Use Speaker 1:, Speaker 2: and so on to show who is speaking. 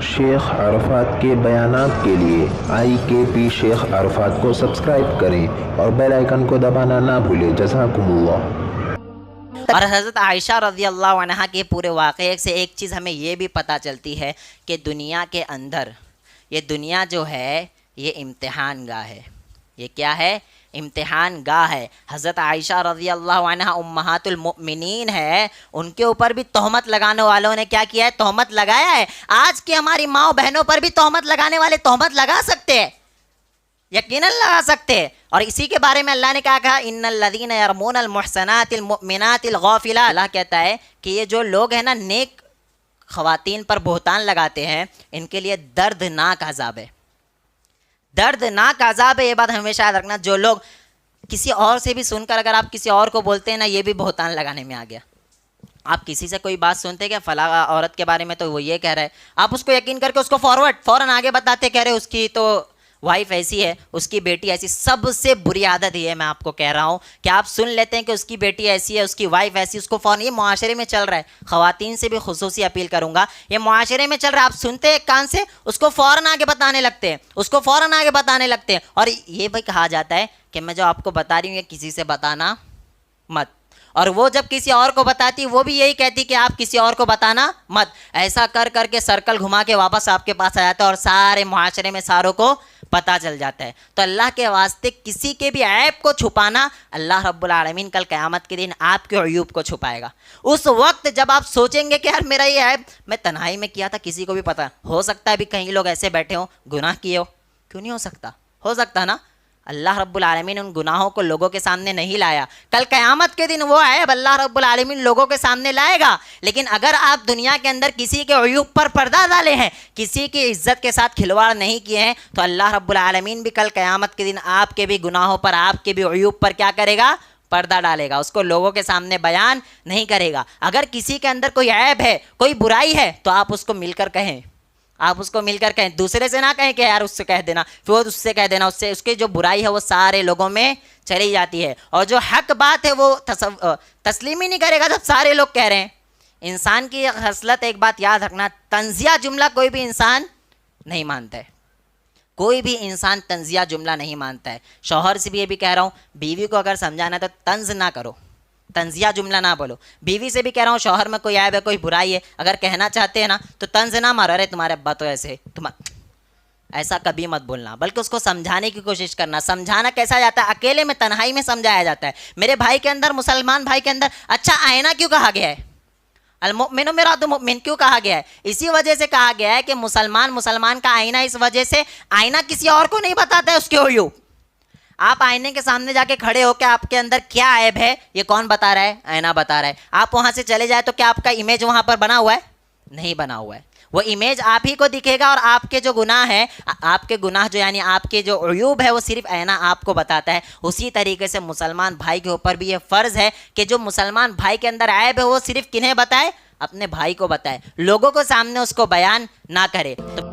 Speaker 1: शेख अरफात के बयानात के लिए IKP शेख अरफात को सब्सक्राइब करें और बेल आइकन को दबाना ना भूलें। जज़ाकुमुल्लाह।
Speaker 2: और हज़रत आयशा रज़ियल्लाहु अन्हा के पूरे वाक़े से एक चीज़ हमें ये भी पता चलती है कि दुनिया के अंदर ये दुनिया जो है ये इम्तिहान गाह है। ये क्या है? इम्तिहान गाह है। हज़रत आयशा रज़ियल्लाहु अन्हा उम्महातुल मुमिनीन है, उनके ऊपर भी तोहमत लगाने वालों ने क्या किया है? तोहमत लगाया है। आज की हमारी माँ बहनों पर भी तोहमत लगाने वाले तोहमत लगा सकते हैं, यकीनन लगा सकते हैं। और इसी के बारे में अल्लाह ने क्या कहा? इन्नल्लज़ीना यरमूनल मुहसनातिल मुमिनातिल गाफिला। अल्लाह कहता है कि ये जो लोग हैं ना, नेक ख़वातीन पर बोहतान लगाते हैं, इनके लिए दर्दनाक अज़ाब है, दर्दनाक अज़ाब है। ये बात हमेशा याद रखना। जो लोग किसी और से भी सुनकर अगर आप किसी और को बोलते हैं ना, ये भी बोहतान लगाने में आ गया। आप किसी से कोई बात सुनते क्या फला औरत के बारे में, तो वो ये कह रहा है, आप उसको यकीन करके उसको फ़ौरन आगे बताते, कह रहे उसकी तो वाइफ ऐसी है, उसकी बेटी ऐसी। सबसे बुरी आदत ये है, मैं आपको कह रहा हूँ कि आप सुन लेते हैं कि उसकी बेटी ऐसी है, उसकी वाइफ ऐसी, उसको फ़ौरन, ये मुआशरे में चल रहा है। ख़वातीन से भी खुसूसी अपील करूँगा, ये मुआशरे में चल रहा है। आप सुनते हैं एक कान से, उसको फ़ौरन आगे बताने लगते हैं, उसको फ़ौरन आगे बताने लगते हैं। और ये भाई कहा जाता है कि मैं जो आपको बता रही हूँ ये किसी से बताना मत। और वो जब किसी और को बताती, वो भी यही कहती कि आप किसी और को बताना मत। ऐसा कर करके सर्कल घुमा के वापस आपके पास आ जाता है और सारे मुआशरे में सारों को पता चल जाता है। तो अल्लाह के वास्ते किसी के भी ऐब को छुपाना, अल्लाह रब्बुल आलमीन कल क़यामत के दिन आपके अयूब को छुपाएगा। उस वक्त जब आप सोचेंगे कि यार मेरा ये ऐब मैं तन्हाई में किया था, किसी को भी पता हो सकता है, भी कहीं लोग ऐसे बैठे हों गुनाह किए हो, क्यों नहीं हो सकता? हो सकता ना। अल्लाह रब्बुल आलमीन उन गुनाहों को लोगों के सामने नहीं लाया, कल क़यामत के दिन वो ऐब अल्लाह रब्बुल आलमीन लोगों के सामने लाएगा। लेकिन अगर आप दुनिया के अंदर किसी के अयूब पर पर्दा डाले हैं, किसी की इज्जत के साथ खिलवाड़ नहीं किए हैं, तो अल्लाह रब्बुल आलमीन भी कल क़यामत के दिन आपके भी गुनाहों पर, आपके भी अयूब पर क्या करेगा? पर्दा डालेगा, उसको लोगों के सामने बयान नहीं करेगा। अगर किसी के अंदर कोई ऐब है, कोई बुराई है, तो आप उसको मिलकर कहें, आप उसको मिलकर कहें, दूसरे से ना कहें कि यार उससे कह देना, फिर उससे कह देना, उससे उसकी जो बुराई है वो सारे लोगों में चली जाती है। और जो हक बात है वो तस्लीम ही नहीं करेगा जब सारे लोग कह रहे हैं। इंसान की खसलत, एक बात याद रखना, तंजिया जुमला कोई भी इंसान नहीं मानता है, कोई भी इंसान तंजिया जुमला नहीं मानता है। शौहर से भी ये भी कह रहा हूँ, बीवी को अगर समझाना है तो तंज ना करो, तंजिया जुमला ना बोलो। बीवी से भी कह रहा हूँ, शौहर में कोई ऐब है, कोई बुराई है, अगर कहना चाहते हैं ना तो तंज ना मारो, अरे तुम्हारे अब्बा तो ऐसे, तुम ऐसा कभी मत बोलना, बल्कि उसको समझाने की कोशिश करना। समझाना कैसा जाता है? अकेले में तन्हाई में समझाया जाता है। मेरे भाई के अंदर, मुसलमान भाई के अंदर, अच्छा आईना क्यों कहा गया है? अल-मुमिनु मिरातुल मुमिन क्यों कहा गया है? इसी वजह से कहा गया है कि मुसलमान का आईना, इस वजह से आईना किसी और को नहीं बताता है उसके अयूब। आप आईने के सामने जाके खड़े हो के आपके अंदर क्या ऐब है ये कौन बता रहा है? आईना बता रहा है। आप वहां से चले जाए तो क्या आपका इमेज वहां पर बना हुआ है? नहीं बना हुआ है। वो इमेज आप ही को दिखेगा और आपके जो गुनाह है, आपके गुनाह जो यानी आपके जो अयूब है, वो सिर्फ आईना आपको बताता है। उसी तरीके से मुसलमान भाई के ऊपर भी ये फ़र्ज़ है कि जो मुसलमान भाई के अंदर ऐब है वो सिर्फ किन्हें बताए? अपने भाई को बताए, लोगों को सामने उसको बयान ना करे। तो